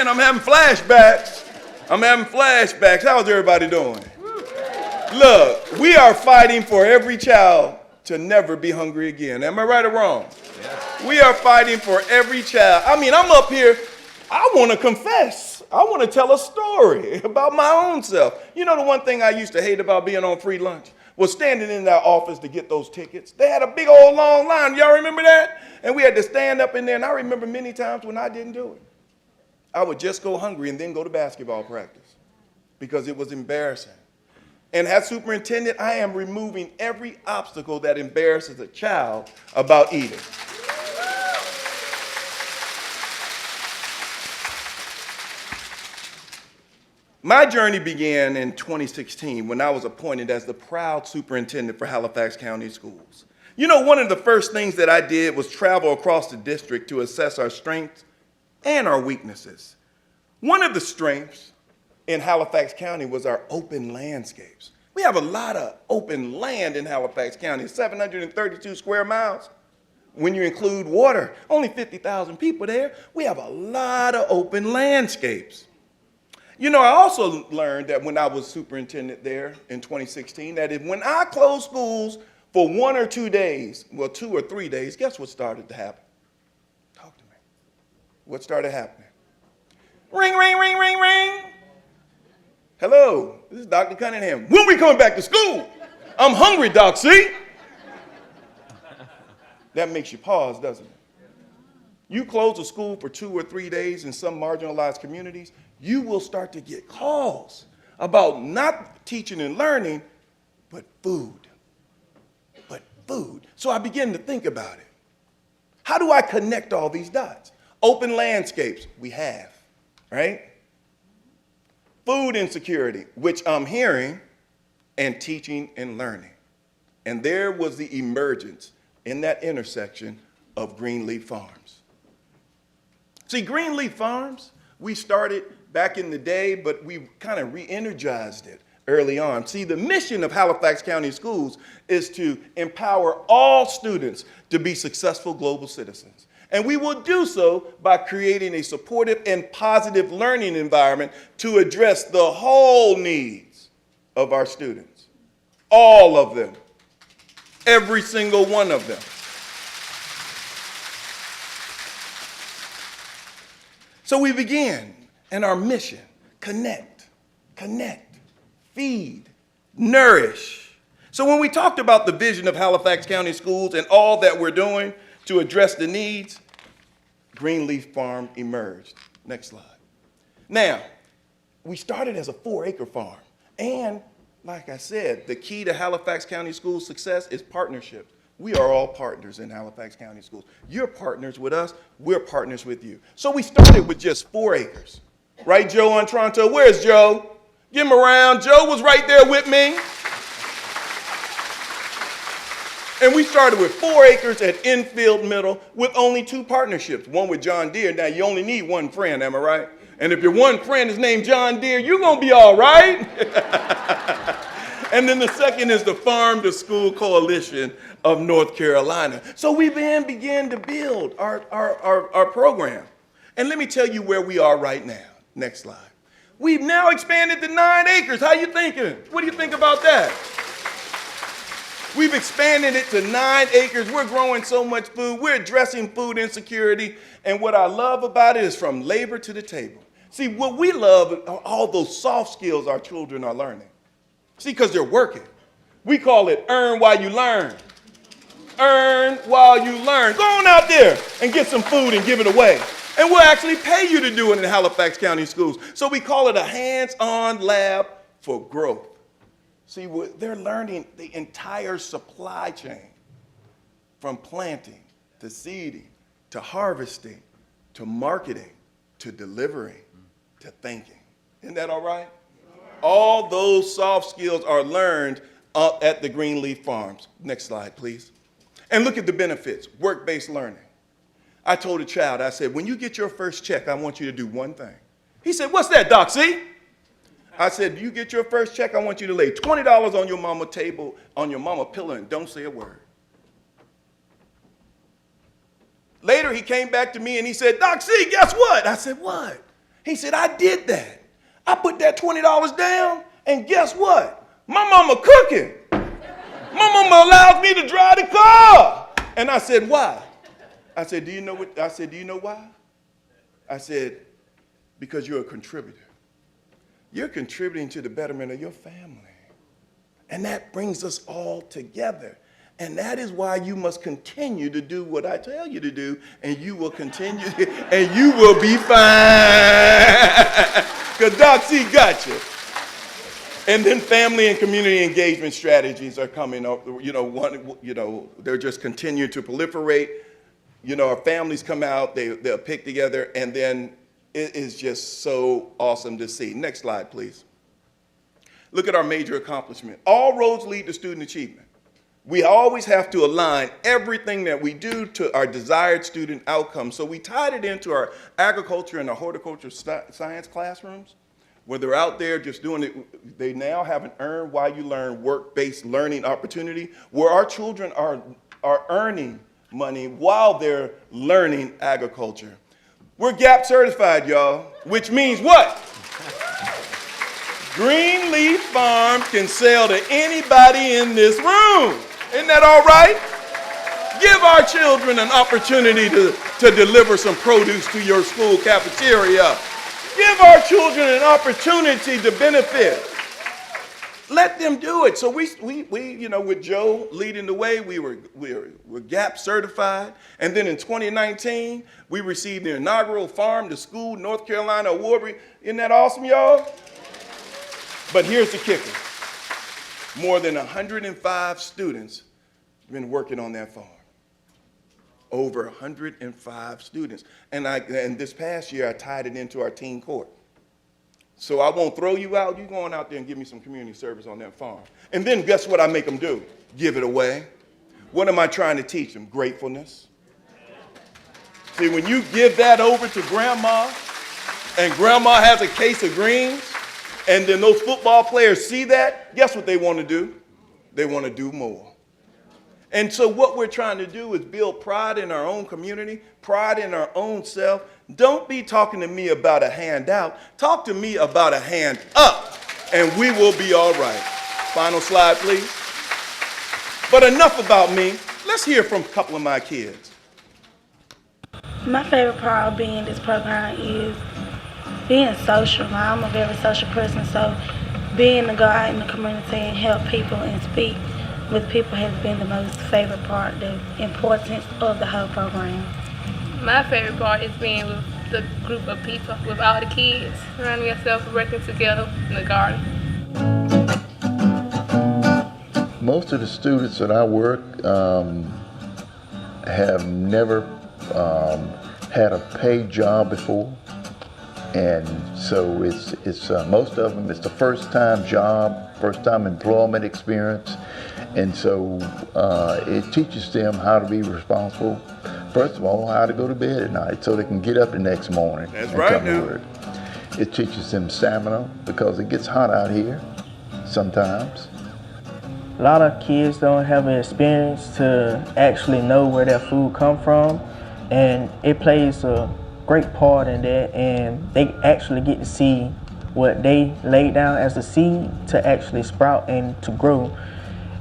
again. I'm having flashbacks. How's everybody doing? Look, we are fighting for every child to never be hungry again. Am I right or wrong? Yes. We are fighting for every child. I mean, I'm up here. I want to confess. I want to tell a story about my own self. You know, the one thing I used to hate about being on free lunch was standing in that office to get those tickets. They had a big old long line. Y'all remember that? And we had to stand up in there. And I remember many times when I didn't do it. I would just go hungry and then go to basketball practice because it was embarrassing. And as superintendent, I am removing every obstacle that embarrasses a child about eating. My journey began in 2016 when I was appointed as the proud superintendent for Halifax County Schools. You know, one of the first things that I did was travel across the district to assess our strengths and our weaknesses. One of the strengths in Halifax County was our open landscapes. We have a lot of open land in Halifax County, 732 square miles. When you include water, only 50,000 people there. We have a lot of open landscapes. You know, I also learned that when I was superintendent there in 2016, that when I closed schools for 1 or 2 days, well, 2 or 3 days, guess what started to happen? Talk to me. What started happening? Ring, ring, ring, ring, ring. Hello, this is Dr. Cunningham. When we coming back to school? I'm hungry, Doc, see? That makes you pause, doesn't it? You close a school for 2 or 3 days in some marginalized communities, you will start to get calls about not teaching and learning, but food. So I began to think about it. How do I connect all these dots? Open landscapes, we have, right? Food insecurity, which I'm hearing, and teaching and learning. And there was the emergence in that intersection of Greenleaf Farms. See, Greenleaf Farms, we started back in the day, but we kind of re-energized it early on. See, the mission of Halifax County Schools is to empower all students to be successful global citizens. And we will do so by creating a supportive and positive learning environment to address the whole needs of our students. All of them. Every single one of them. So we begin in our mission, connect, feed, nourish. So when we talked about the vision of Halifax County Schools and all that we're doing to address the needs, Greenleaf Farm emerged. Next slide. Now, we started as a 4-acre farm. And like I said, the key to Halifax County Schools' success is partnership. We are all partners in Halifax County Schools. You're partners with us. We're partners with you. So we started with just 4 acres. Right, Joe on Toronto? Where's Joe? Give him a round. Joe was right there with me. And we started with 4 acres at Infield Middle with only 2 partnerships. One with John Deere. Now, you only need 1 friend, am I right? And if your 1 friend is named John Deere, you're going to be all right. And then the second is the Farm to School Coalition of North Carolina. So we then began to build our program. And let me tell you where we are right now. Next slide. We've now expanded to 9 acres. How you thinking? What do you think about that? We've expanded it to 9 acres. We're growing so much food. We're addressing food insecurity. And what I love about it is from labor to the table. See, what we love are all those soft skills our children are learning. See, because they're working. We call it earn while you learn. Earn while you learn. Go on out there and get some food and give it away. And we'll actually pay you to do it in Halifax County Schools. So we call it a hands-on lab for growth. See, they're learning the entire supply chain, from planting to seeding to harvesting to marketing to delivering to thinking. Isn't that all right? All those soft skills are learned at the Greenleaf Farms. Next slide, please. And look at the benefits, work-based learning. I told a child, I said, when you get your first check, I want you to do one thing. He said, what's that, Doc, see? I said, you get your first check, I want you to lay $20 on your mama table, on your mama pillow, and don't say a word. Later, he came back to me and he said, Doc C, guess what? I said, what? He said, I did that. I put that $20 down, and guess what? My mama cooking. My mama allows me to drive the car. And I said, why? I said, do you know what? I said, do you know why? I said, because you're a contributor. You're contributing to the betterment of your family. And that brings us all together. And that is why you must continue to do what I tell you to do, and you will continue, and you will be fine. Because Doc C got you. And then family and community engagement strategies are coming up. They're just continuing to proliferate. Our families come out, they'll pick together, and then it is just so awesome to see. Next slide, please. Look at our major accomplishment. All roads lead to student achievement. We always have to align everything that we do to our desired student outcome. So we tied it into our agriculture and our horticulture science classrooms, where they're out there just doing it. They now have an earn while you learn work-based learning opportunity, where our children are earning money while they're learning agriculture. We're GAP certified, y'all, which means what? Greenleaf Farms can sell to anybody in this room. Isn't that all right? Give our children an opportunity to deliver some produce to your school cafeteria. Give our children an opportunity to benefit. Let them do it. So we with Joe leading the way, we're GAP certified. And then in 2019, we received the inaugural Farm to School North Carolina award. Isn't that awesome, y'all? But here's the kicker. More than 105 students have been working on that farm. Over 105 students. And this past year, I tied it into our teen court. So I won't throw you out. You're going out there and give me some community service on that farm. And then guess what I make them do? Give it away. What am I trying to teach them? Gratefulness. See, when you give that over to grandma, and grandma has a case of greens, and then those football players see that, guess what they want to do? They want to do more. And so what we're trying to do is build pride in our own community, pride in our own self. Don't be talking to me about a handout. Talk to me about a hand up, and we will be all right. Final slide, please. But enough about me. Let's hear from a couple of my kids. My favorite part of being in this program is being social. I'm a very social person, so being to go out in the community and help people and speak with people has been the most favorite part, the importance of the whole program. My favorite part is being with the group of people, with all the kids, surrounding yourself and working together in the garden. Most of the students that I work have never had a paid job before. And so it's most of them, it's the first time job, first time employment experience. And so it teaches them how to be responsible. First of all, how to go to bed at night so they can get up the next morning and come to work. It teaches them stamina because it gets hot out here sometimes. A lot of kids don't have an experience to actually know where their food comes from, and it plays a great part in that, and they actually get to see what they laid down as a seed to actually sprout and to grow.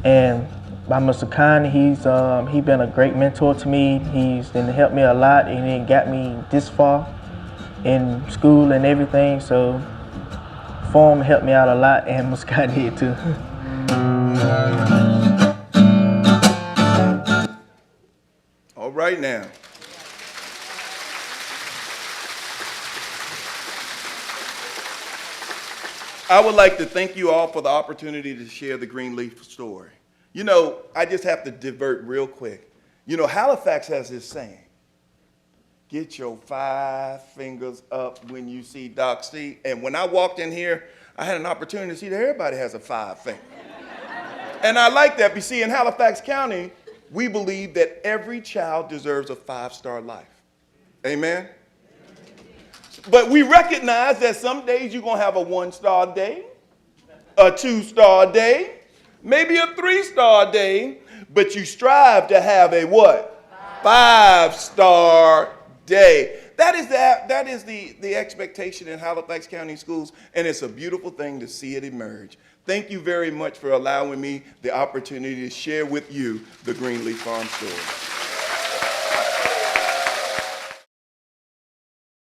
And by Mr. Cunningham, he's been a great mentor to me. He's been helped me a lot, and it got me this far in school and everything. So Form helped me out a lot, and Mr. Cunningham did too. All right now. I would like to thank you all for the opportunity to share the Greenleaf story. I just have to divert real quick. Halifax has this saying, get your 5 fingers up when you see Doc C. And when I walked in here, I had an opportunity to see that everybody has a 5 finger. And I like that. You see, in Halifax County, we believe that every child deserves a 5-star life. Amen? But we recognize that some days you're going to have a 1-star day, a 2-star day, maybe a 3-star day, but you strive to have a what? 5-star day. That is the expectation in Halifax County Schools, and it's a beautiful thing to see it emerge. Thank you very much for allowing me the opportunity to share with you the Greenleaf Farm story.